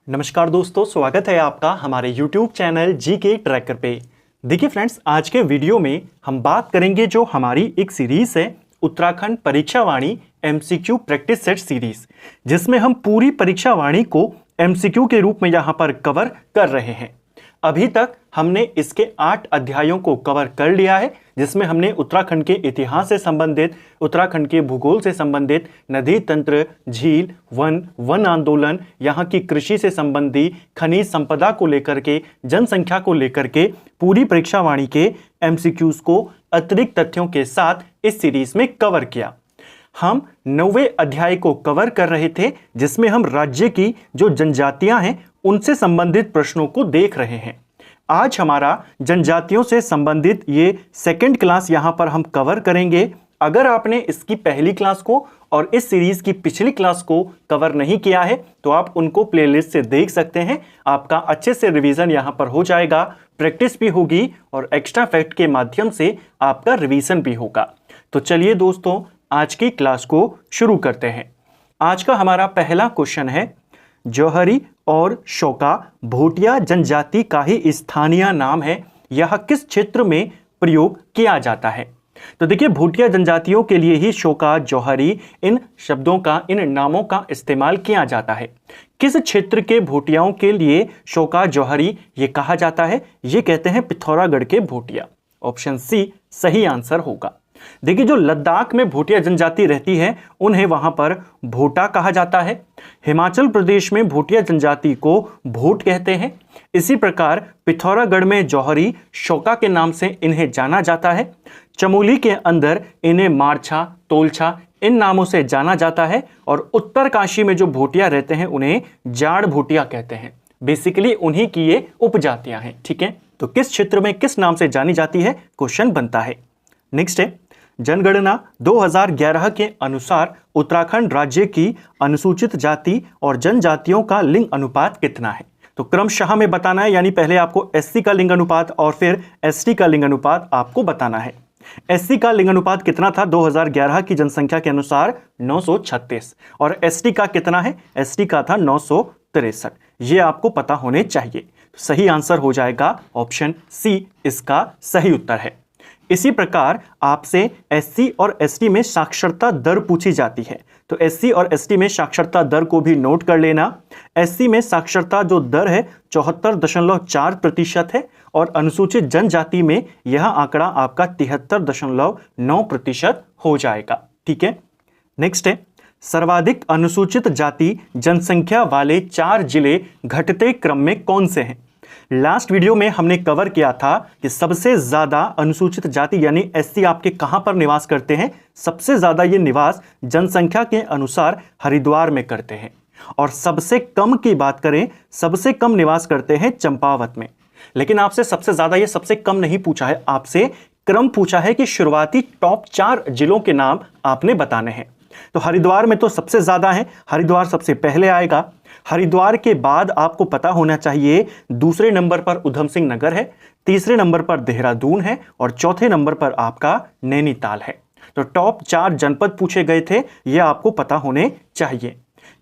नमस्कार दोस्तों, स्वागत है आपका हमारे YouTube चैनल जीके ट्रैकर पे। देखिए फ्रेंड्स, आज के वीडियो में हम बात करेंगे जो हमारी एक सीरीज है उत्तराखंड परीक्षा वाणी MCQ प्रैक्टिस सेट सीरीज, जिसमें हम पूरी परीक्षा वाणी को MCQ के रूप में यहाँ पर कवर कर रहे हैं। अभी तक हमने इसके 8 अध्यायों को कवर कर लिया है, जिसमें हमने उत्तराखंड के इतिहास से संबंधित, उत्तराखंड के भूगोल से संबंधित, नदी तंत्र, झील, वन आंदोलन, यहाँ की कृषि से संबंधी, खनिज संपदा को लेकर के, जनसंख्या को लेकर के पूरी परीक्षा वाणी के MCQs को अतिरिक्त तथ्यों के साथ इस सीरीज में कवर किया। हम 9वें अध्याय को कवर कर रहे थे, जिसमें हम राज्य की जो जनजातियां हैं उनसे संबंधित प्रश्नों को देख रहे हैं। आज हमारा जनजातियों से संबंधित ये सेकंड क्लास यहां पर हम कवर करेंगे। अगर आपने इसकी पहली क्लास को और इस सीरीज की पिछली क्लास को कवर नहीं किया है तो आप उनको प्लेलिस्ट से देख सकते हैं। आपका अच्छे से रिवीजन यहां पर हो जाएगा, प्रैक्टिस भी होगी और एक्स्ट्रा फैक्ट के माध्यम से आपका रिवीजन भी होगा। तो चलिए दोस्तों, आज की क्लास को शुरू करते हैं। आज का हमारा पहला क्वेश्चन है, जौहरी और शोका भोटिया जनजाति का ही स्थानीय नाम है, यह किस क्षेत्र में प्रयोग किया जाता है? तो देखिए, भोटिया जनजातियों के लिए ही शोका, जौहरी, इन शब्दों का, इन नामों का इस्तेमाल किया जाता है। किस क्षेत्र के भोटियाओं के लिए शोका, जौहरी ये कहा जाता है? ये कहते हैं पिथौरागढ़ के भोटिया। ऑप्शन सी सही आंसर होगा। देखिए, जो लद्दाख में भोटिया जनजाति रहती है उन्हें वहां पर भोटा कहा जाता है। हिमाचल प्रदेश में भोटिया जनजाति को भोट कहते हैं। इसी प्रकार पिथौरागढ़ में जौहरी, शोका के नाम से इन्हें जाना जाता है। चमोली के अंदर इन्हें मारछा, तोलछा इन नामों से जाना जाता है। और उत्तरकाशी में जो भोटिया रहते हैं उन्हें जाड़ भोटिया कहते हैं। बेसिकली उन्हीं की ये उपजातियां हैं। ठीक है, तो किस क्षेत्र में किस नाम से जानी जाती है, क्वेश्चन बनता है। नेक्स्ट है, जनगणना 2011 के अनुसार उत्तराखंड राज्य की अनुसूचित जाति और जनजातियों का लिंग अनुपात कितना है? तो क्रमशः में बताना है, यानी पहले आपको SC का लिंग अनुपात और फिर ST का लिंग अनुपात आपको बताना है। SC का लिंग अनुपात कितना था 2011 की जनसंख्या के अनुसार? 936। और ST का कितना है? ST का था 963। ये आपको पता होने चाहिए। सही आंसर हो जाएगा ऑप्शन सी, इसका सही उत्तर है। इसी प्रकार आपसे SC और ST में साक्षरता दर पूछी जाती है, तो SC और ST में साक्षरता दर को भी नोट कर लेना। SC में साक्षरता जो दर है 74.4% है और अनुसूचित जनजाति में यह आंकड़ा आपका 73.9% हो जाएगा। ठीक है, नेक्स्ट है, सर्वाधिक अनुसूचित जाति जनसंख्या वाले 4 जिले घटते क्रम में कौन से हैं? लास्ट वीडियो में हमने कवर किया था कि सबसे ज्यादा अनुसूचित जाति यानी SC आपके कहां पर निवास करते हैं? सबसे ज्यादा ये निवास जनसंख्या के अनुसार हरिद्वार में करते हैं। और सबसे कम की बात करें, सबसे कम निवास करते हैं चंपावत में। लेकिन आपसे सबसे ज्यादा ये सबसे कम नहीं पूछा है, आपसे क्रम पूछा है कि शुरुआती टॉप 4 जिलों के नाम आपने बताने हैं। तो हरिद्वार में तो सबसे ज्यादा है, हरिद्वार सबसे पहले आएगा। हरिद्वार के बाद आपको पता होना चाहिए दूसरे नंबर पर उधम सिंह नगर है, तीसरे नंबर पर देहरादून है और चौथे नंबर पर आपका नैनीताल है। तो टॉप 4 जनपद पूछे गए थे, यह आपको पता होने चाहिए।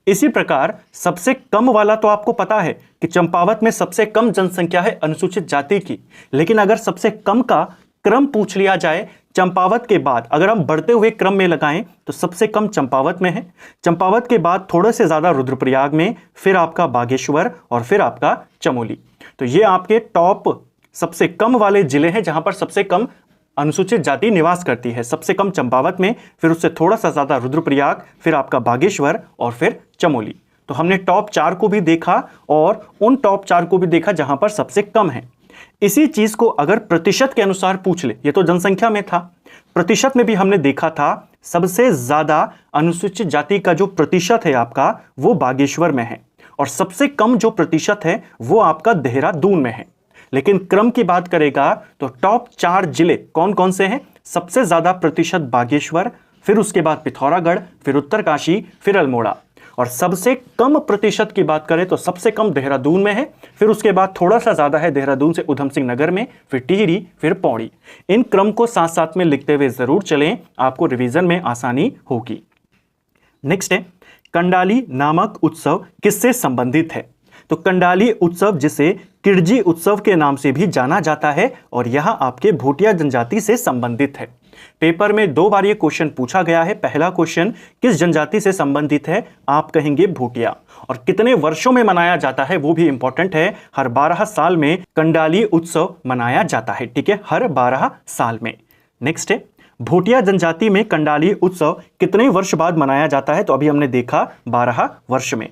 इसी प्रकार सबसे कम वाला तो आपको पता है कि चंपावत में सबसे कम जनसंख्या है अनुसूचित जाति की। लेकिन अगर सबसे कम का क्रम पूछ लिया जाए, चंपावत के बाद अगर हम बढ़ते हुए क्रम में लगाएं तो सबसे कम चंपावत में है, चंपावत के बाद थोड़े से ज्यादा रुद्रप्रयाग में, फिर आपका बागेश्वर और फिर आपका चमोली। तो ये आपके टॉप सबसे कम वाले जिले हैं जहां पर सबसे कम अनुसूचित जाति निवास करती है। सबसे कम चंपावत में, फिर उससे थोड़ा सा ज्यादा रुद्रप्रयाग, फिर आपका बागेश्वर और फिर चमोली। तो हमने टॉप 4 को भी देखा और उन टॉप 4 को भी देखा जहां पर सबसे कम है। इसी चीज को अगर प्रतिशत के अनुसार पूछ ले, ये तो जनसंख्या में था, प्रतिशत में भी हमने देखा था सबसे ज्यादा अनुसूचित जाति का जो प्रतिशत है आपका वो बागेश्वर में है और सबसे कम जो प्रतिशत है वो आपका देहरादून में है। लेकिन क्रम की बात करेगा तो टॉप 4 जिले कौन कौन से हैं? सबसे ज्यादा प्रतिशत बागेश्वर, फिर उसके बाद पिथौरागढ़, फिर उत्तरकाशी, फिर अल्मोड़ा। और सबसे कम प्रतिशत की बात करें तो सबसे कम देहरादून में है, फिर उसके बाद थोड़ा सा ज्यादा है देहरादून से उधम सिंह नगर में, फिर टिहरी, फिर पौड़ी। इन क्रम को साथ साथ में लिखते हुए जरूर चलें, आपको रिवीजन में आसानी होगी। नेक्स्ट है, कंडाली नामक उत्सव किससे संबंधित है? तो कंडाली उत्सव जिसे किरजी उत्सव के नाम से भी जाना जाता है और यह आपके भूटिया जनजाति से संबंधित है। पेपर में 2 बार ये क्वेश्चन पूछा गया है। पहला क्वेश्चन किस जनजाति से संबंधित है, आप कहेंगे भूटिया, और कितने वर्षों में मनाया जाता है वो भी इंपॉर्टेंट है। हर 12 साल में कंडाली उत्सव मनाया जाता है, ठीक है, हर 12 साल में। नेक्स्ट है भूटिया जनजाति में कंडाली उत्सव कितने वर्ष बाद मनाया जाता है, तो अभी हमने देखा 12 वर्ष में।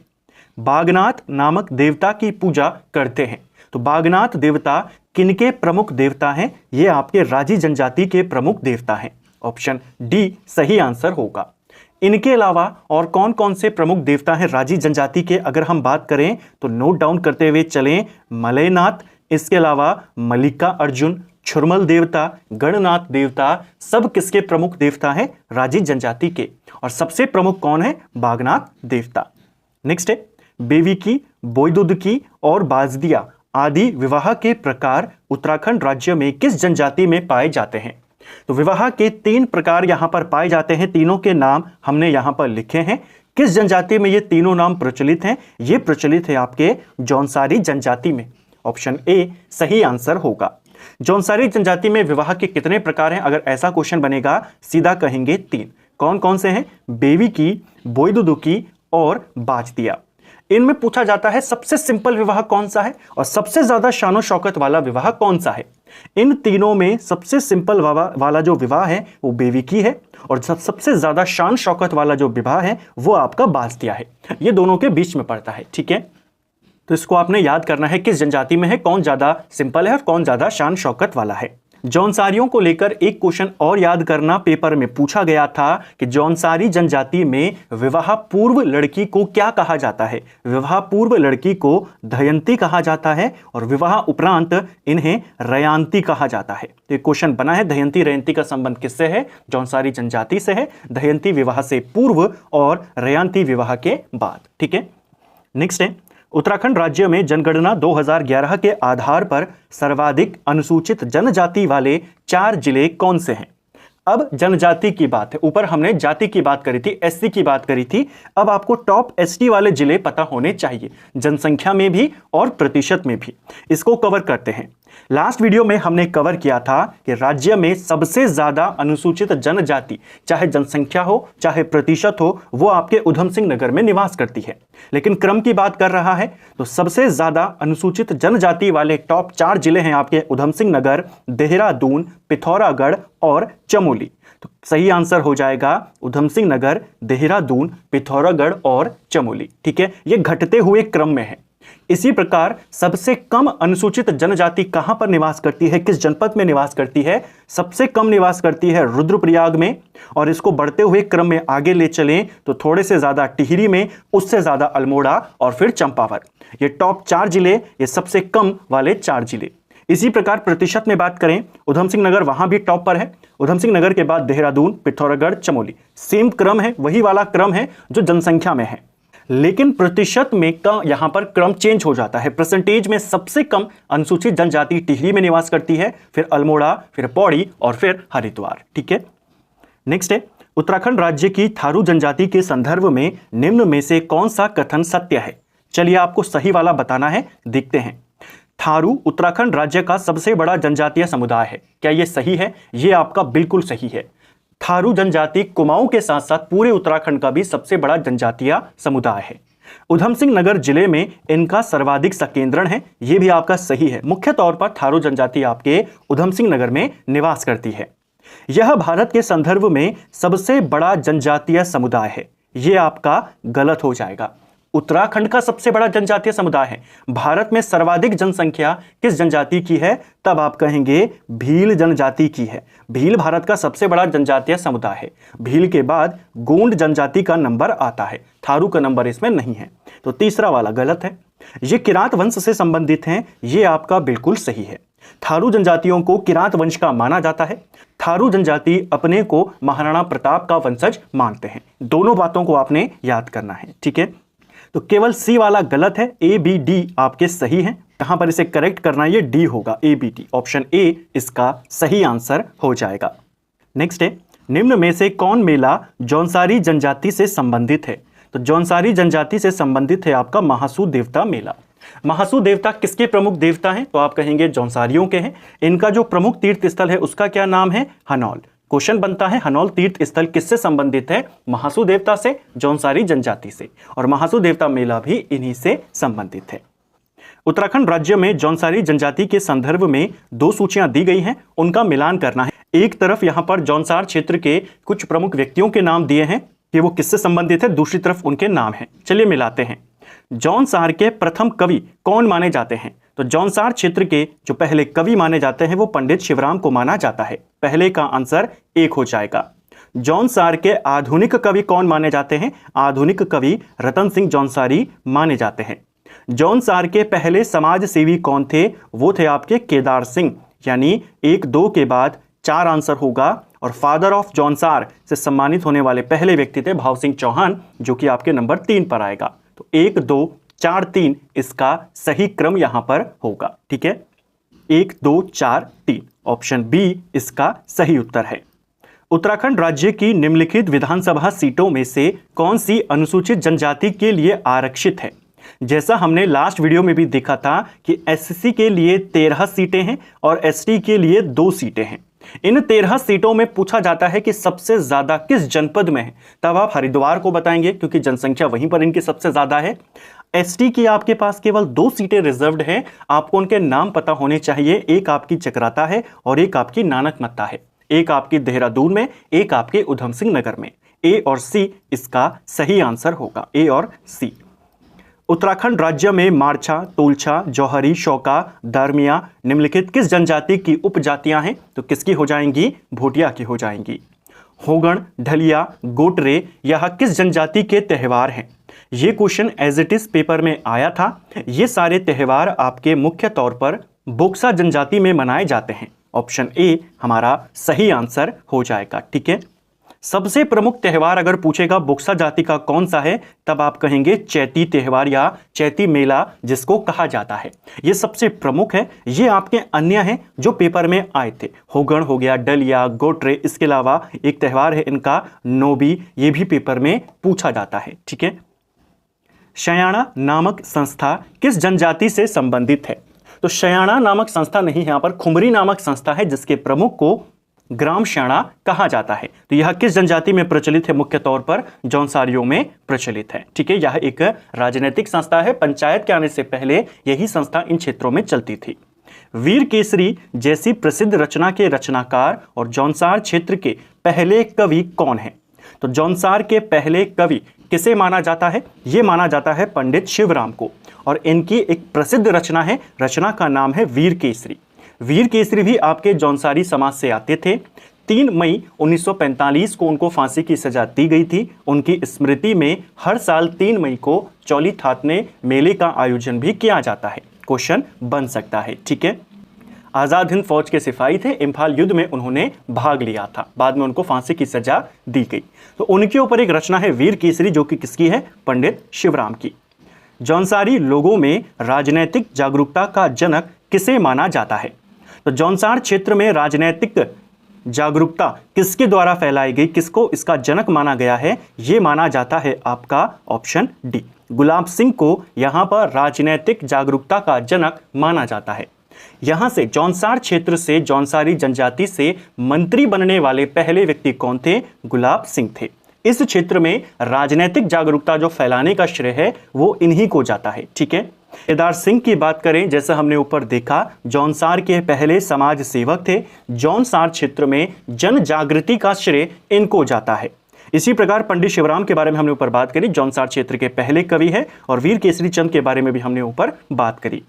बागनाथ नामक देवता की पूजा करते हैं, तो बागनाथ देवता किनके प्रमुख देवता हैं, ये आपके राजी जनजाति के प्रमुख देवता हैं। ऑप्शन डी सही आंसर होगा। इनके अलावा और कौन कौन से प्रमुख देवता हैं राजी जनजाति के, अगर हम बात करें तो नोट डाउन करते हुए चलें। मलयनाथ, इसके अलावा मल्लिका अर्जुन, छुरमल देवता, गणनाथ देवता, सब किसके प्रमुख देवता हैं, राजी जनजाति के, और सबसे प्रमुख कौन है, बागनाथ देवता। नेक्स्ट है बेविकी, बोयदुदकी और बाजदिया आदि विवाह के प्रकार उत्तराखंड राज्य में किस जनजाति में पाए जाते हैं। तो विवाह के 3 प्रकार यहां पर पाए जाते हैं, तीनों के नाम हमने यहां पर लिखे हैं। किस जनजाति में ये तीनों नाम प्रचलित हैं, ये प्रचलित है आपके जौनसारी जनजाति में। ऑप्शन ए सही आंसर होगा। जौनसारी जनजाति में विवाह के कितने प्रकार हैं, अगर ऐसा क्वेश्चन बनेगा सीधा कहेंगे 3। कौन कौन से हैं, बेविकी, बोयदुदकी और बाजदिया। इनमें पूछा जाता है सबसे सिंपल विवाह कौन सा है और सबसे ज्यादा शानो शौकत वाला विवाह कौन सा है। इन तीनों में सबसे सिंपल वाला जो विवाह है वो बेविकी है, और सबसे ज्यादा शान शौकत वाला जो विवाह है वो आपका बाजदिया है। ये दोनों के बीच में पड़ता है, ठीक है। तो इसको आपने याद करना है किस जनजाति में है, कौन ज्यादा सिंपल है और कौन ज्यादा शान शौकत वाला है। जौनसारियों को लेकर एक क्वेश्चन और याद करना, पेपर में पूछा गया था कि जौनसारी जनजाति में विवाह पूर्व लड़की को क्या कहा जाता है। विवाह पूर्व लड़की को दयंती कहा जाता है और विवाह उपरांत इन्हें रयांती कहा जाता है। तो एक क्वेश्चन बना है, दयंती रयांती का संबंध किससे है, जौनसारी जनजाति से है। दयंती विवाह से पूर्व और रयांती विवाह के बाद, ठीक है। नेक्स्ट है उत्तराखंड राज्य में जनगणना 2011 के आधार पर सर्वाधिक अनुसूचित जनजाति वाले 4 जिले कौन से हैं। अब जनजाति की बात है, ऊपर हमने जाति की बात करी थी, एससी की बात करी थी। अब आपको टॉप एसटी वाले जिले पता होने चाहिए, जनसंख्या में भी और प्रतिशत में भी। इसको कवर करते हैं। लास्ट वीडियो में हमने कवर किया था कि राज्य में सबसे ज्यादा अनुसूचित जनजाति, चाहे जनसंख्या हो चाहे प्रतिशत हो, वो आपके उधम सिंह नगर में निवास करती है। लेकिन क्रम की बात कर रहा है तो सबसे ज्यादा अनुसूचित जनजाति वाले टॉप 4 जिले हैं आपके उधम सिंह नगर, देहरादून, पिथौरागढ़ और चमोली। तो सही आंसर हो जाएगा उधम सिंह नगर, देहरादून, पिथौरागढ़ और चमोली, ठीक है। ये घटते हुए क्रम में है। इसी प्रकार सबसे कम अनुसूचित जनजाति कहां पर निवास करती है, किस जनपद में निवास करती है, सबसे कम निवास करती है रुद्रप्रयाग में। और इसको बढ़ते हुए क्रम में आगे ले चलें तो थोड़े से ज्यादा टिहरी में, उससे ज्यादा अल्मोड़ा और फिर चंपावत। ये टॉप 4 जिले, ये सबसे कम वाले 4 जिले। इसी प्रकार प्रतिशत में बात करें, उधम सिंह नगर वहां भी टॉप पर है। उधम सिंह नगर के बाद देहरादून, पिथौरागढ़, चमोली, सेम क्रम है, वही वाला क्रम है जो जनसंख्या में है। लेकिन प्रतिशत में का यहां पर क्रम चेंज हो जाता है। परसेंटेज में सबसे कम अनुसूचित जनजाति टिहरी में निवास करती है, फिर अल्मोड़ा, फिर पौड़ी और फिर हरिद्वार, ठीक है। नेक्स्ट है उत्तराखंड राज्य की थारू जनजाति के संदर्भ में निम्न में से कौन सा कथन सत्य है। चलिए आपको सही वाला बताना है, देखते हैं। थारू उत्तराखंड राज्य का सबसे बड़ा जनजातीय समुदाय है, क्या यह सही है? यह आपका बिल्कुल सही है। थारू जनजाति कुमाऊं के साथ साथ पूरे उत्तराखंड का भी सबसे बड़ा जनजातीय समुदाय है। उधम सिंह नगर जिले में इनका सर्वाधिक संकेंद्रण है, यह भी आपका सही है। मुख्य तौर पर थारू जनजाति आपके उधम सिंह नगर में निवास करती है। यह भारत के संदर्भ में सबसे बड़ा जनजातीय समुदाय है, यह आपका गलत हो जाएगा। उत्तराखंड का सबसे बड़ा जनजातीय समुदाय है। भारत में सर्वाधिक जनसंख्या किस जनजाति की है, तब आप कहेंगे भील जनजाति की है। भील भारत का सबसे बड़ा जनजातीय समुदाय है। भील के बाद गोंड जनजाति का नंबर आता है, थारू का नंबर इसमें नहीं है। तो तीसरा वाला गलत है। ये किरात वंश से संबंधित हैं, ये आपका बिल्कुल सही है। थारू जनजातियों को किरात वंश का माना जाता है। थारू जनजाति अपने को महाराणा प्रताप का वंशज मानते हैं। दोनों बातों को आपने याद करना है, ठीक है। तो केवल सी वाला गलत है, ए बी डी आपके सही हैं। कहां पर इसे करेक्ट करना है, ये डी होगा, A B D. Option A इसका सही आंसर हो जाएगा। नेक्स्ट है निम्न में से कौन मेला जौनसारी जनजाति से संबंधित है। तो जौनसारी जनजाति से संबंधित है आपका महासू देवता मेला। महासू देवता किसके प्रमुख देवता हैं? तो आप कहेंगे जौनसारियों के हैं। इनका जो प्रमुख तीर्थ स्थल है उसका क्या नाम है? हनौल। क्वेश्चन बनता है हनौल तीर्थ स्थल किससे संबंधित है? महासू देवता से, जौनसारी जनजाति से, और महासू देवता मेला भी इन्हीं से संबंधित है। उत्तराखंड राज्य में जौनसारी जनजाति के संदर्भ में 2 सूचियां दी गई हैं, उनका मिलान करना है। एक तरफ यहां पर जौनसार क्षेत्र के कुछ प्रमुख व्यक्तियों के नाम दिए हैं कि वो किससे संबंधित है, दूसरी तरफ उनके नाम हैं। चलिए मिलाते हैं। जौनसार के प्रथम कवि कौन माने जाते हैं? तो जौनसार क्षेत्र के जो पहले कवि माने जाते हैं वो पंडित शिवराम को माना जाता है। पहले का आंसर 1 हो जाएगा। जौनसार के आधुनिक कवि कौन माने जाते हैं? आधुनिक कवि रतन सिंह जौनसारी माने जाते हैं। जौनसार के पहले समाज सेवी कौन थे? वो थे आपके केदार सिंह, यानी 1, 2 के बाद 4 आंसर होगा। और फादर ऑफ जौनसार से सम्मानित होने वाले पहले व्यक्ति थे भाव सिंह चौहान, जो कि आपके नंबर 3 पर आएगा। तो 1, 2, 4, 3 इसका सही क्रम यहां पर होगा। ठीक है, 1, 2, 4, 3 ऑप्शन बी इसका सही उत्तर है। उत्तराखंड राज्य की निम्नलिखित विधानसभा सीटों में से कौन सी अनुसूचित जनजाति के लिए आरक्षित है? जैसा हमने लास्ट वीडियो में भी देखा था कि एससी के लिए 13 सीटें हैं और एसटी के लिए 2 सीटें हैं। इन 13 सीटों में पूछा जाता है कि सबसे ज्यादा किस जनपद में है, तब आप हरिद्वार को बताएंगे क्योंकि जनसंख्या वहीं पर इनकी सबसे ज्यादा है। एसटी की आपके पास केवल 2 सीटें रिजर्व्ड हैं, आपको उनके नाम पता होने चाहिए। एक आपकी चकराता है और एक आपकी नानकमत्ता है। एक आपकी देहरादून में, एक आपके उधम सिंह नगर में। ए और सी इसका सही आंसर होगा, ए और सी। उत्तराखंड राज्य में मारछा, तोलछा, जौहरी, शौका, दारमिया निम्नलिखित किस जनजाति की उपजातियां हैं? तो किसकी हो जाएंगी? भोटिया की हो जाएंगी। होगण, ढलिया, गोटरे यह किस जनजाति के त्यौहार हैं? ये question as it is paper में आया था। ये सारे त्यौहार आपके मुख्य तौर पर बोक्सा जनजाति में मनाए जाते हैं। ऑप्शन ए हमारा सही आंसर हो जाएगा। ठीक है, सबसे प्रमुख त्यौहार अगर पूछेगा बोक्सा जाति का कौन सा है, तब आप कहेंगे चैती त्यौहार या चैती मेला जिसको कहा जाता है। ये सबसे प्रमुख है। ये आपके अन्य हैं जो पेपर में आए थे। होगण हो गया, डलिया, गोटरे, इसके अलावा एक त्यौहार है इनका नोबी, ये भी पेपर में पूछा जाता है। ठीक है, शयाणा नामक संस्था किस जनजाति से संबंधित है? तो शयाणा नामक संस्था नहीं, यहां पर खुमरी नामक संस्था है जिसके प्रमुख को ग्राम शयाणा कहा जाता है। तो यह किस जनजाति में प्रचलित है? मुख्य तौर पर जौनसारियों में प्रचलित है। ठीक है, यह एक राजनीतिक संस्था है। पंचायत के आने से पहले यही संस्था इन क्षेत्रों में चलती थी। वीर केसरी जैसी प्रसिद्ध रचना के रचनाकार और जौनसार क्षेत्र के पहले कवि कौन है? तो जौनसार के पहले कवि किसे माना जाता है? यह माना जाता है पंडित शिवराम को, और इनकी एक प्रसिद्ध रचना है, रचना का नाम है वीर केसरी। वीर केसरी भी आपके जौनसारी समाज से आते थे। 3 मई 1945 को उनको फांसी की सजा दी गई थी। उनकी स्मृति में हर साल 3 मई को चौली थातने मेले का आयोजन भी किया जाता है। क्वेश्चन बन सकता है। ठीक है, आजाद हिंद फौज के सिपाही थे, इम्फाल युद्ध में उन्होंने भाग लिया था, बाद में उनको फांसी की सजा दी गई। तो उनके ऊपर एक रचना है वीर केसरी, जो कि किसकी है? पंडित शिवराम की। जौनसारी लोगों में राजनैतिक जागरूकता का जनक किसे माना जाता है? तो जौनसार क्षेत्र में राजनैतिक जागरूकता किसके द्वारा फैलाई गई, किसको इसका जनक माना गया है? यह माना जाता है आपका ऑप्शन डी, गुलाब सिंह को यहां पर राजनैतिक जागरूकता का जनक माना जाता है। यहां से जौनसार क्षेत्र से जौनसारी जनजाति से मंत्री बनने वाले पहले व्यक्ति कौन थे? गुलाब सिंह थे। इस क्षेत्र में राजनीतिक जागरूकता जो फैलाने का श्रेय है वो इन्हीं को जाता है। ठीक है, केदार सिंह की बात करें, जैसा हमने ऊपर देखा, जौनसार के पहले समाज सेवक थे। जौनसार क्षेत्र में जन जागृति का श्रेय इनको जाता है। इसी प्रकार पंडित शिवराम के बारे में हमने ऊपर बात करी, जौनसार क्षेत्र के पहले कवि है, और वीर केसरी चंद के बारे में भी हमने ऊपर बात करी।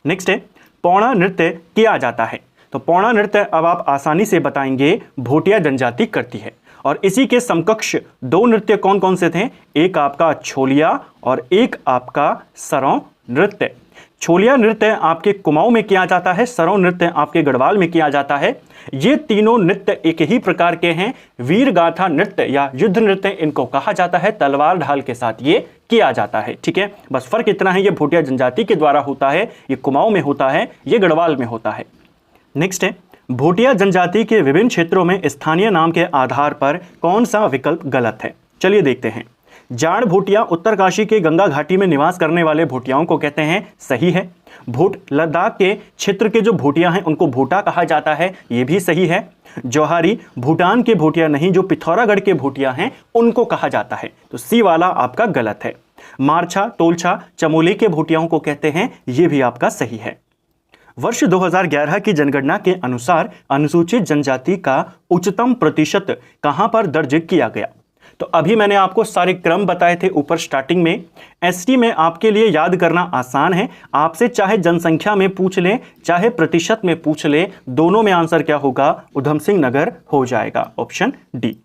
नेक्स्ट है पौड़ा नृत्य किया जाता है। तो पौड़ा नृत्य अब आप आसानी से बताएंगे भोटिया जनजाति करती है, और इसी के समकक्ष 2 नृत्य कौन कौन से थे? एक आपका छोलिया और एक आपका सरौ नृत्य। छोलिया नृत्य आपके कुमाऊं में किया जाता है, सरौ नृत्य आपके गढ़वाल में किया जाता है। ये तीनों नृत्य एक ही प्रकार के हैं। वीर गाथा नृत्य या युद्ध नृत्य इनको कहा जाता है, तलवार ढाल के साथ ये किया जाता है। ठीक है, बस फर्क इतना है, ये भोटिया जनजाति के द्वारा होता है, ये कुमाऊं में होता है, ये गढ़वाल में होता है। नेक्स्ट है भोटिया जनजाति के विभिन्न क्षेत्रों में स्थानीय नाम के आधार पर कौन सा विकल्प गलत है? चलिए देखते हैं। जाड़ भोटिया उत्तरकाशी के गंगा घाटी में निवास करने वाले भोटियाओं को कहते हैं, सही है। भोट लद्दाख के क्षेत्र के जो भोटिया हैं उनको भोटा कहा जाता है, ये भी सही है। जौहरी भूटान के भोटिया नहीं, जो पिथौरागढ़ के भोटिया हैं उनको कहा जाता है, तो सी वाला आपका गलत है। मारछा तोलछा चमोली के भोटियाओं को कहते हैं, ये भी आपका सही है। वर्ष 2011 की जनगणना के अनुसार अनुसूचित जनजाति का उच्चतम प्रतिशत कहां पर दर्ज किया गया? तो अभी मैंने आपको सारे क्रम बताए थे ऊपर स्टार्टिंग में। एसटी में आपके लिए याद करना आसान है, आपसे चाहे जनसंख्या में पूछ ले चाहे प्रतिशत में पूछ ले, दोनों में आंसर क्या होगा? उधम सिंह नगर हो जाएगा, ऑप्शन डी।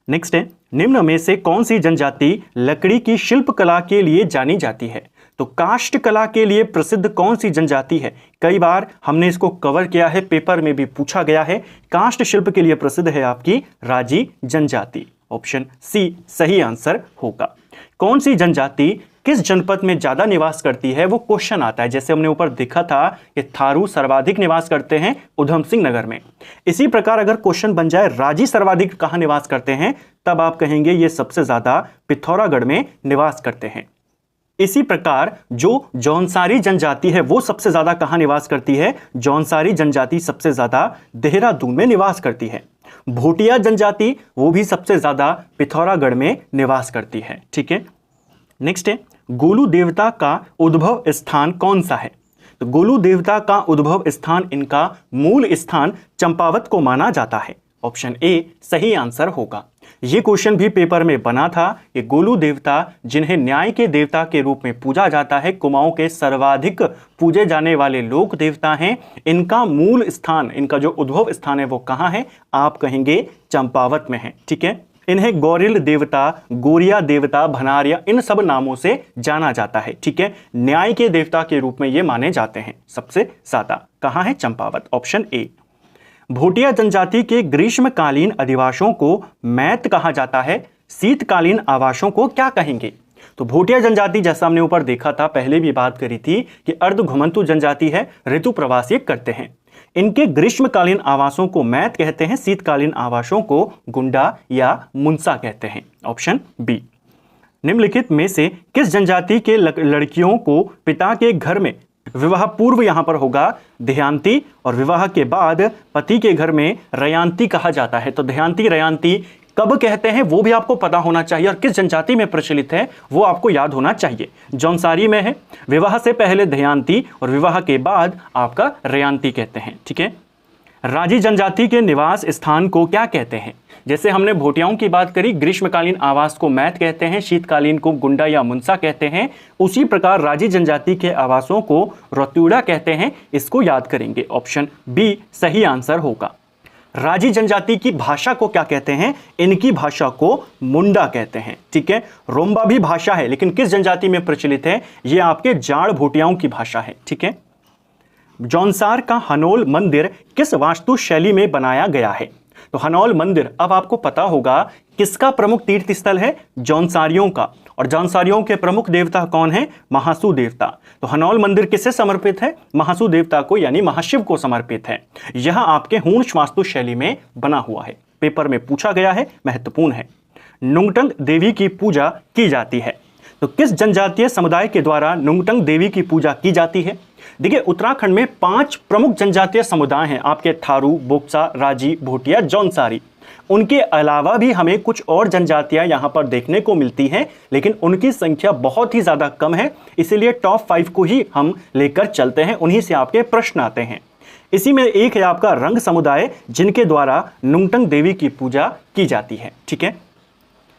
नेक्स्ट है, निम्न में से कौन सी जनजाति लकड़ी की शिल्पकला के लिए जानी जाती है? तो काष्ठ कला के लिए प्रसिद्ध कौन सी जनजाति है? कई बार हमने इसको कवर किया है, पेपर में भी पूछा गया है। काष्ठ शिल्प के लिए प्रसिद्ध है आपकी राजी जनजाति, ऑप्शन सी सही आंसर होगा। कौन सी जनजाति किस जनपद में ज्यादा निवास करती है? वो क्वेश्चन आता है, जैसे हमने ऊपर देखा था कि थारू सर्वाधिक निवास करते हैं उधम सिंह नगर में। इसी प्रकार अगर क्वेश्चन बन जाए राजी सर्वाधिक कहां निवास करते हैं, तब आप कहेंगे ये सबसे ज्यादा पिथौरागढ़ में निवास करते हैं। इसी प्रकार जो जौनसारी जनजाति है वो सबसे ज्यादा कहां निवास करती है? जौनसारी जनजाति सबसे ज्यादा देहरादून में निवास करती है। भोटिया जनजाति वो भी सबसे ज्यादा पिथौरागढ़ में निवास करती है, ठीक है। नेक्स्ट है, गोलू देवता का उद्भव स्थान कौन सा है? तो गोलू देवता का उद्भव स्थान, इनका मूल स्थान चंपावत को माना जाता है, ऑप्शन ए सही आंसर होगा। यह क्वेश्चन भी पेपर में बना था कि गोलू देवता जिन्हें न्याय के देवता के रूप में पूजा जाता है, कुमाऊं के सर्वाधिक पूजे जाने वाले लोक देवता हैं, इनका मूल स्थान, इनका जो उद्भव स्थान है वो कहां है? आप कहेंगे चंपावत में है, ठीक है। इन्हें गौरिल देवता, गोरिया देवता, भनारिया, इन सब नामों से जाना जाता है, ठीक है। न्याय के देवता के रूप में ये माने जाते हैं सबसे ज्यादा। कहां है? Champawat, option A. भोटिया जनजाति के ग्रीष्मकालीन अधिवासों को मैत कहा जाता है, शीतकालीन आवासों को क्या कहेंगे? तो भोटिया जनजाति जैसा हमने ऊपर देखा था, पहले भी बात करी थी कि अर्ध घुमंतु जनजाति है, ऋतु प्रवासी करते हैं। इनके ग्रीष्मकालीन आवासों को मैत कहते हैं, शीतकालीन आवासों को गुंडा या मुंसा कहते हैं, ऑप्शन बी। निम्नलिखित में से किस जनजाति के लड़कियों को पिता के घर में विवाह पूर्व यहां पर होगा देहांती और विवाह के बाद पति के घर में रयांती कहा जाता है? तो देहांती रयांती कब कहते हैं वो भी आपको पता होना चाहिए, और किस जनजाति में प्रचलित है वो आपको याद होना चाहिए। जौनसारी में है, विवाह से पहले देहांती और विवाह के बाद आपका रयांती कहते हैं, ठीक है। राजी जनजाति के निवास स्थान को क्या कहते हैं? जैसे हमने भोटियाओं की बात करी, ग्रीष्मकालीन आवास को मैत कहते हैं, शीतकालीन को गुंडा या मुंसा कहते हैं, उसी प्रकार राजी जनजाति के आवासों को रतुड़ा कहते हैं। इसको याद करेंगे, ऑप्शन बी सही आंसर होगा। राजी जनजाति की भाषा को क्या कहते हैं? इनकी भाषा को मुंडा कहते हैं, ठीक है। रोम्बा भी भाषा है, लेकिन किस जनजाति में प्रचलित है? ये आपके जाड़ भोटियाओं की भाषा है, ठीक है। जौनसार का हनोल मंदिर किस वास्तु शैली में बनाया गया है? तो हनोल मंदिर, अब आपको पता होगा किसका प्रमुख तीर्थ स्थल है? जौनसारियों का, और जौनसारियों के प्रमुख देवता कौन है? महासू देवता। तो हनोल मंदिर किससे समर्पित है? महासू देवता को, यानी महाशिव को समर्पित है। यह आपके हूणश वास्तु शैली में बना हुआ है, पेपर में पूछा गया है, महत्वपूर्ण है। नुंगटंग देवी की पूजा की जाती है, तो किस जनजातीय समुदाय के द्वारा नुंगटंग देवी की पूजा की जाती है? देखिए, उत्तराखंड में 5 प्रमुख जनजातीय समुदाय हैं आपके, थारू, बोक्सा, राजी, भोटिया, जौनसारी। उनके अलावा भी हमें कुछ और जनजातियां यहां पर देखने को मिलती हैं, लेकिन उनकी संख्या बहुत ही ज्यादा कम है, इसीलिए टॉप 5 को ही हम लेकर चलते हैं, उन्हीं से आपके प्रश्न आते हैं। इसी में एक है आपका रंग समुदाय, जिनके द्वारा नुंगटंग देवी की पूजा की जाती है, ठीक है।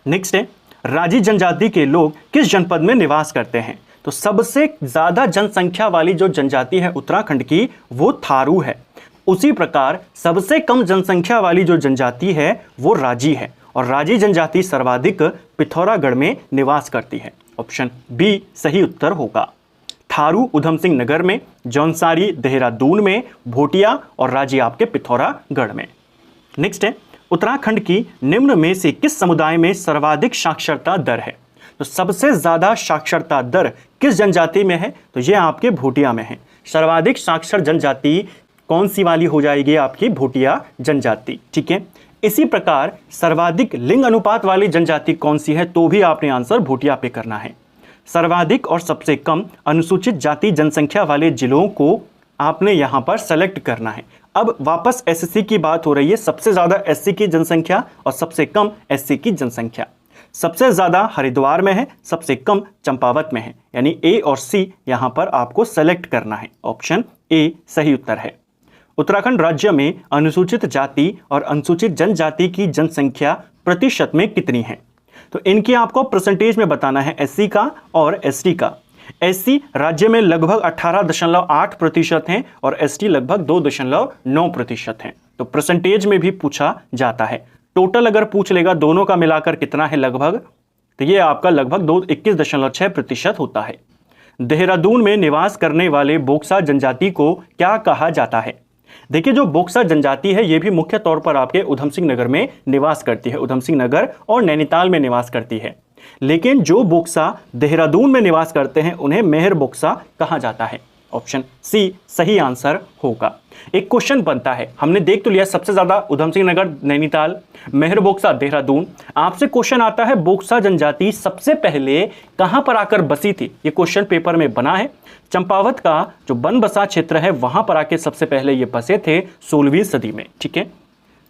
नेक्स्ट है, राजी जनजाति के लोग किस जनपद में निवास करते हैं? तो सबसे ज्यादा जनसंख्या वाली जो जनजाति है उत्तराखंड की, वो थारू है। उसी प्रकार सबसे कम जनसंख्या वाली जो जनजाति है वो राजी है, और राजी जनजाति सर्वाधिक पिथौरागढ़ में निवास करती है, ऑप्शन बी सही उत्तर होगा। थारू उधम सिंह नगर में, जौनसारी देहरादून में, भोटिया और राजी आपके पिथौरागढ़ में। नेक्स्ट है, उत्तराखंड की निम्न में से किस समुदाय में सर्वाधिक साक्षरता दर है? तो सबसे ज्यादा साक्षरता दर किस जनजाति में है? तो यह आपके भोटिया में है। सर्वाधिक साक्षर जनजाति कौन सी वाली हो जाएगी? आपकी भोटिया जनजाति, ठीक है। इसी प्रकार सर्वाधिक लिंग अनुपात वाली जनजाति कौन सी है, तो भी आपने आंसर भोटिया पे करना है। सर्वाधिक और सबसे कम अनुसूचित जाति जनसंख्या वाले जिलों को आपने यहां पर सेलेक्ट करना है। अब वापस एससी की बात हो रही है, सबसे ज्यादा एससी की जनसंख्या और सबसे कम एससी की जनसंख्या। सबसे ज्यादा हरिद्वार में है, सबसे कम चंपावत में है, यानी ए और सी यहां पर आपको सेलेक्ट करना है। ऑप्शन ए सही उत्तर है। उत्तराखंड राज्य में अनुसूचित जाति और अनुसूचित जनजाति की जनसंख्या प्रतिशत में कितनी है, तो इनकी आपको परसेंटेज में बताना है, एससी का और एसटी का। एससी राज्य में लगभग 18.8% हैं और एसटी लगभग 2.9% हैं। तो परसेंटेज में भी पूछा जाता है। टोटल अगर पूछ लेगा दोनों का मिलाकर कितना है लगभग, तो ये आपका लगभग 21.6% होता है। देहरादून में निवास करने वाले बोक्सा जनजाति को क्या कहा जाता है? देखिए, जो बोक्सा जनजाति है ये भी मुख्य तौर पर आपके उधम सिंह नगर में निवास करती है, उधम सिंह नगर और नैनीताल में निवास करती है। लेकिन जो बोक्सा देहरादून में निवास करते हैं उन्हें मेहर बोक्सा कहा जाता है। ऑप्शन सी सही आंसर होगा। एक क्वेश्चन बनता है, हमने देख तो लिया सबसे ज्यादा उधम सिंह नगर, नैनीताल, मेहर बोक्सा, देहरादून। आपसे क्वेश्चन आता है बोक्सा जनजाति सबसे पहले कहां पर आकर बसी थी? ये क्वेश्चन पेपर में बना है। चंपावत का जो बनबसा क्षेत्र है वहां पर आके सबसे पहले ये बसे थे 16वीं सदी में। ठीक है,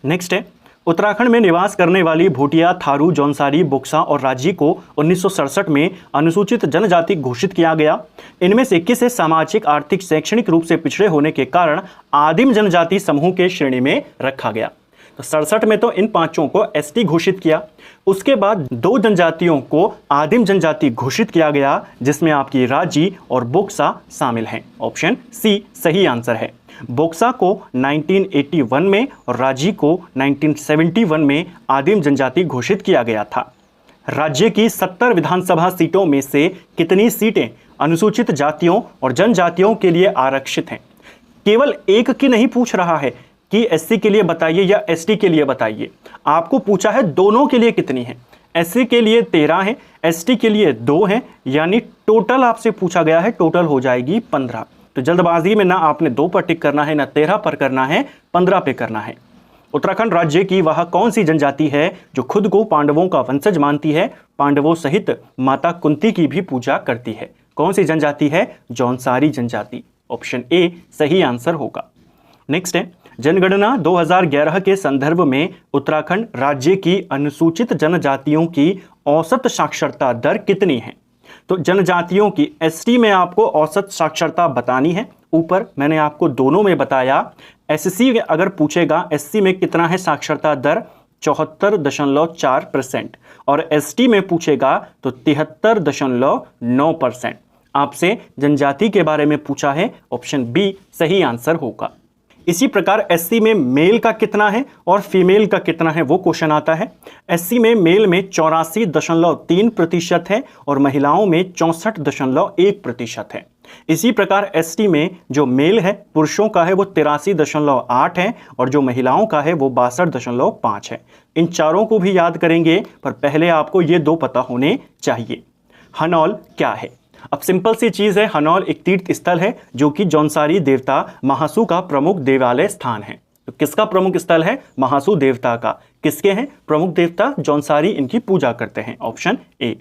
नेक्स्ट है, उत्तराखंड में निवास करने वाली भोटिया, थारू, जौनसारी, बोक्सा और राजी को 1967 में अनुसूचित जनजाति घोषित किया गया। इनमें से किसे सामाजिक, आर्थिक, शैक्षणिक रूप से पिछड़े होने के कारण आदिम जनजाति समूह के श्रेणी में रखा गया? तो 67 में तो इन पांचों को एसटी घोषित किया। उसके बाद 2 जनजातियों को आदिम जनजाति घोषित किया गया, जिसमें आपकी राजी और बोक्सा शामिल हैं। ऑप्शन सी सही आंसर है। बोक्सा को 1981 में और राजी को 1971 में आदिम जनजाति घोषित किया गया था। राज्य की 70 विधानसभा सीटों में से कितनी सीटें अनुसूचित जातियों और जनजातियों के लिए आरक्षित हैं? केवल एक की नहीं पूछ रहा है कि एससी के लिए बताइए या एसटी के लिए बताइए, आपको पूछा है दोनों के लिए कितनी है। एससी के लिए 13 है, एसटी के लिए 2 है, यानी टोटल आपसे पूछा गया है, टोटल हो जाएगी 15। तो जल्दबाजी में ना आपने 2 पर टिक करना है, ना 13 पर करना है, 15 पे करना है। उत्तराखंड राज्य की वह कौन सी जनजाति है जो खुद को पांडवों का वंशज मानती है, पांडवों सहित माता कुंती की भी पूजा करती है? कौन सी जनजाति है? जौनसारी जनजाति। ऑप्शन ए सही आंसर होगा। नेक्स्ट है, जनगणना 2011 के संदर्भ में उत्तराखंड राज्य की अनुसूचित जनजातियों की औसत साक्षरता दर कितनी है? तो जनजातियों की एसटी में आपको औसत साक्षरता बतानी है। ऊपर मैंने आपको दोनों में बताया। एससी अगर पूछेगा एससी में कितना है साक्षरता दर, 74.4%, और एसटी में पूछेगा तो 73.9%। आपसे जनजाति के बारे में पूछा है, ऑप्शन बी सही आंसर होगा। इसी प्रकार एससी में मेल का कितना है और फीमेल का कितना है वो क्वेश्चन आता है। एससी में मेल में 84.3% है और महिलाओं में 64.1% है। इसी प्रकार एसटी में जो मेल है पुरुषों का है वो 83.8 है और जो महिलाओं का है वो 62.5 है। इन चारों को भी याद करेंगे, पर पहले आपको ये 2 पता होने चाहिए। हनौल क्या है? अब सिंपल सी चीज है, हनौल एक तीर्थ स्थल है जो कि जौनसारी देवता महासू का प्रमुख देवालय स्थान है। तो किसका प्रमुख स्थल है? महासू देवता का। किसके हैं प्रमुख देवता? जौनसारी इनकी पूजा करते हैं। Option A.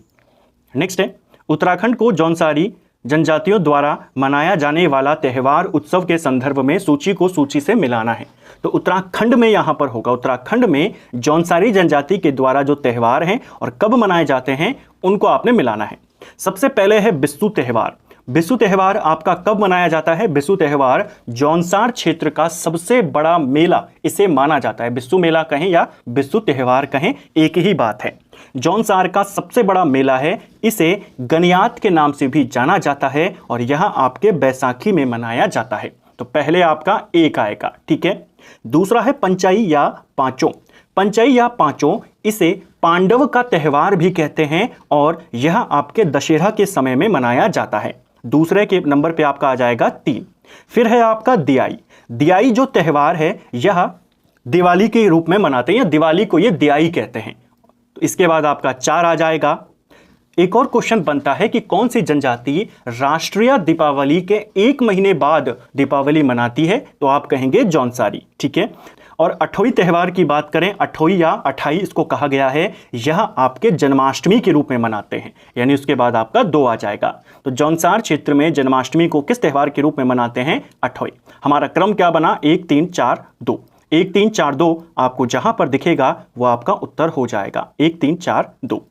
नेक्स्ट है, उत्तराखंड को जौनसारी जनजातियों द्वारा मनाया जाने वाला त्यौहार उत्सव के संदर्भ में सूची को सूची से मिलाना है। तो उत्तराखंड में यहां पर होगा, उत्तराखंड में जौनसारी जनजाति के द्वारा जो त्यौहार हैं और कब मनाए जाते हैं उनको आपने मिलाना है। सबसे पहले है बिस्सू त्यौहार। बिस्सू त्यौहार आपका कब मनाया जाता है? बिस्सू त्यौहार जौनसार क्षेत्र का सबसे बड़ा मेला इसे माना जाता है। बिस्सू मेला कहें या बिस्सू त्यौहार कहें, एक ही बात है। जौनसार का सबसे बड़ा मेला है, इसे गनियात के नाम से भी जाना जाता है और यह आपके बैसाखी में मनाया जाता है। तो पहले आपका एक आएगा, ठीक है। दूसरा है पंचाई या पांचों। पंचाई या पांचों इसे पांडव का त्यौहार भी कहते हैं और यह आपके दशहरा के समय में मनाया जाता है। दूसरे के नंबर पे आपका आ जाएगा 3। फिर है आपका दियाई। दियाई जो त्यौहार है यह दिवाली के रूप में मनाते हैं या दिवाली को ये दियाई कहते हैं। तो इसके बाद आपका 4 आ जाएगा। एक और क्वेश्चन बनता है कि कौन सी जनजाति राष्ट्रीय दीपावली के 1 महीने बाद दीपावली मनाती है? तो आप कहेंगे जौनसारी, ठीक है। और अठोई त्यौहार की बात करें, अठोई या अठाई इसको कहा गया है, यह आपके जन्माष्टमी के रूप में मनाते हैं, यानी उसके बाद आपका 2 आ जाएगा। तो जौनसार क्षेत्र में जन्माष्टमी को किस त्यौहार के रूप में मनाते हैं? अठोई। हमारा क्रम क्या बना? 1 3 4 2। 1 3 4 2 आपको जहां पर दिखेगा वो आपका उत्तर हो जाएगा, 1 3 4 2।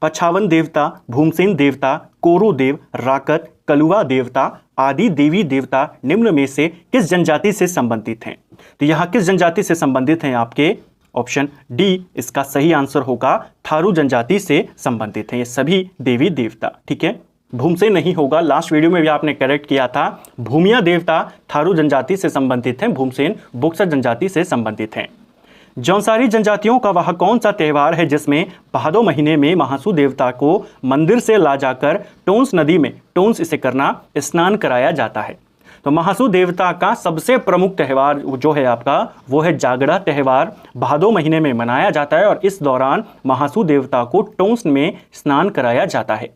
पछावन देवता, भूमसेन देवता, कोरो देव, राकत, कलुआ देवता आदि देवी देवता निम्न में से किस जनजाति से संबंधित हैं? तो यहाँ किस जनजाति से संबंधित हैं? आपके ऑप्शन डी इसका सही आंसर होगा, थारू जनजाति से संबंधित हैं ये सभी देवी देवता। ठीक है, भूमसेन नहीं होगा, लास्ट वीडियो में भी आपने करेक्ट किया था। भूमिया देवता थारू जनजाति से संबंधित हैं, भूमसेन बोक्सा जनजाति से संबंधित हैं। जौनसारी जनजातियों का वह कौन सा त्यौहार है जिसमें भादो महीने में महासू देवता को मंदिर से ला जाकर टोंस नदी में, टोंस इसे करना, स्नान कराया जाता है? तो महासू देवता का सबसे प्रमुख त्यौहार जो है आपका वो है जागड़ा त्यौहार, भादो महीने में मनाया जाता है और इस दौरान महासू देवता को टोंस में स्नान कराया जाता है।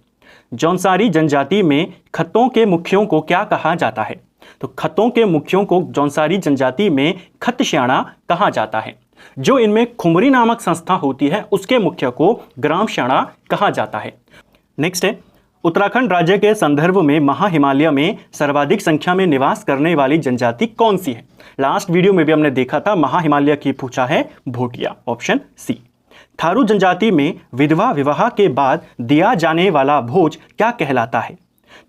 जौनसारी जनजाति में खत्तों के मुखियों को क्या कहा जाता है? तो खत्तों के मुखियों को जौनसारी जनजाति में खत्श्याणा कहा जाता है। जो इनमें खुमरी नामक संस्था होती है उसके मुख्य को ग्राम श्याणा कहा जाता है। नेक्स्ट है, उत्तराखंड राज्य के संदर्भ में महा हिमालय में सर्वाधिक संख्या में निवास करने वाली जनजाति कौन सी है? लास्ट वीडियो में भी हमने देखा था, महा हिमालय की पूछा है भोटिया, ऑप्शन सी। थारू जनजाति में विधवा विवाह के बाद दिया जाने वाला भोज क्या कहलाता है?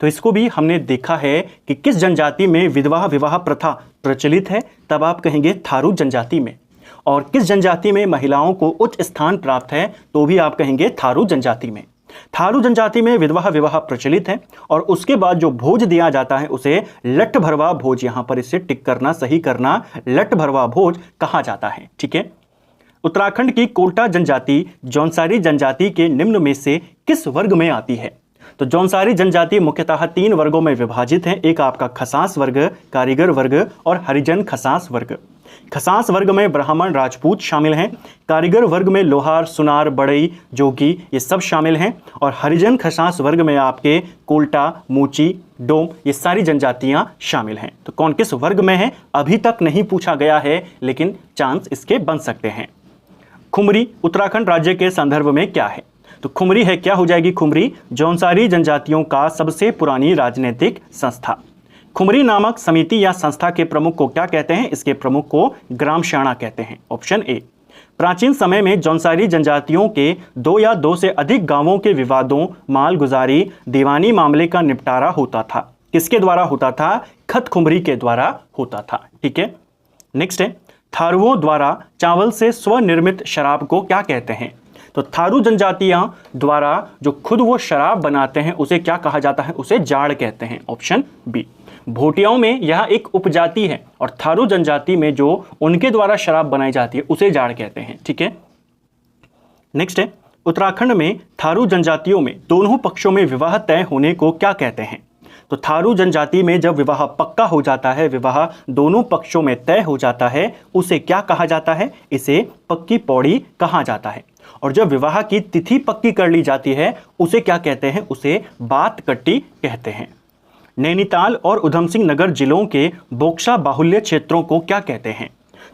तो इसको भी हमने देखा है कि किस जनजाति में विधवा विवाह प्रथा प्रचलित है, तब आप कहेंगे थारू जनजाति में। और किस जनजाति में महिलाओं को उच्च स्थान प्राप्त है, तो भी आप कहेंगे थारू जनजाति में। थारू जनजाति में विधवा विवाह प्रचलित है और उसके बाद जो भोज दिया जाता है उसे लठ भरवा भोज, यहां पर इसे टिक करना, सही करना, लठ भरवा भोज कहा जाता है। ठीक है, उत्तराखंड की कोल्टा जनजाति जौनसारी जनजाति के निम्न में से किस वर्ग में आती है? तो जौनसारी जनजाति मुख्यतः 3 वर्गों में विभाजित है, एक आपका खसास वर्ग, कारीगर वर्ग और हरिजन खसास वर्ग। खसास वर्ग में ब्राह्मण राजपूत शामिल हैं, कारीगर वर्ग में लोहार सुनार बढ़ई जोगी ये सब शामिल हैं और हरिजन खसास वर्ग में आपके कोल्टा मोची डोम ये सारी जनजातियां शामिल हैं। तो कौन किस वर्ग में है अभी तक नहीं पूछा गया है, लेकिन चांस इसके बन सकते हैं। खुमरी उत्तराखंड राज्य के संदर्भ में क्या है? तो खुमरी है, क्या हो जाएगी खुमरी? जौनसारी जनजातियों का सबसे पुरानी राजनीतिक संस्था। खुमरी नामक समिति या संस्था के प्रमुख को क्या कहते हैं? इसके प्रमुख को ग्राम श्याणा कहते हैं, ऑप्शन ए। प्राचीन समय में जौनसारी जनजातियों के 2 या 2 से अधिक गांवों के विवादों, मालगुजारी, दीवानी मामले का निपटारा होता था। किसके द्वारा होता था? खत खुमरी के द्वारा होता था। ठीक है, नेक्स्ट है, थारुओं द्वारा चावल से स्वनिर्मित शराब को क्या कहते हैं? तो थारू जनजातियां द्वारा जो खुद वो शराब बनाते हैं उसे क्या कहा जाता है? उसे जाड़ कहते हैं, ऑप्शन बी। भोटियाओं में यह एक उपजाति है और थारू जनजाति में जो उनके द्वारा शराब बनाई जाती है उसे जाड़ कहते हैं। ठीक है, नेक्स्ट है, उत्तराखंड में थारू जनजातियों में दोनों पक्षों में विवाह तय होने को क्या कहते हैं? तो थारू जनजाति में जब विवाह पक्का हो जाता है, विवाह दोनों पक्षों में तय हो जाता है, उसे क्या कहा जाता है? इसे पक्की पौड़ी कहा जाता है। और जब विवाह की तिथि पक्की कर ली जाती है उसे क्या कहते हैं? उसे बात कट्टी कहते हैं। नैनीताल और उधम सिंह नगर जिलों के बोक्सा बाहुल्य क्षेत्रों को क्या कहते हैं?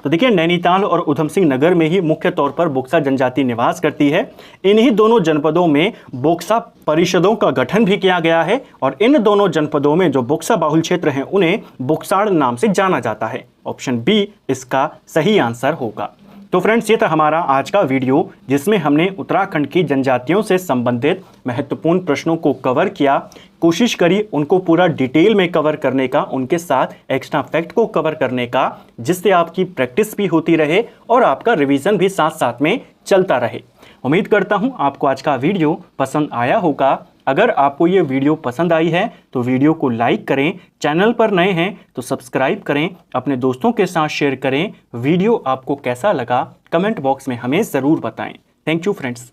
तो देखिए, नैनीताल और उधम सिंह नगर में ही मुख्य तौर पर बोक्सा जनजाति निवास करती है। इन्हीं दोनों जनपदों में बोक्सा परिषदों का गठन भी किया गया है और इन दोनों जनपदों में जो बोक्सा बाहुल क्षेत्र हैं उन्हें बोक्साड़ नाम से जाना जाता है। ऑप्शन बी इसका सही आंसर होगा। तो फ्रेंड्स, ये था हमारा आज का वीडियो जिसमें हमने उत्तराखंड की जनजातियों से संबंधित महत्वपूर्ण प्रश्नों को कवर किया। कोशिश करी उनको पूरा डिटेल में कवर करने का, उनके साथ एक्स्ट्रा फैक्ट को कवर करने का, जिससे आपकी प्रैक्टिस भी होती रहे और आपका रिवीजन भी साथ साथ में चलता रहे। उम्मीद करता हूँ आपको आज का वीडियो पसंद आया होगा। अगर आपको ये वीडियो पसंद आई है तो वीडियो को लाइक करें, चैनल पर नए हैं तो सब्सक्राइब करें, अपने दोस्तों के साथ शेयर करें। वीडियो आपको कैसा लगा कमेंट बॉक्स में हमें ज़रूर बताएं। Thank you friends.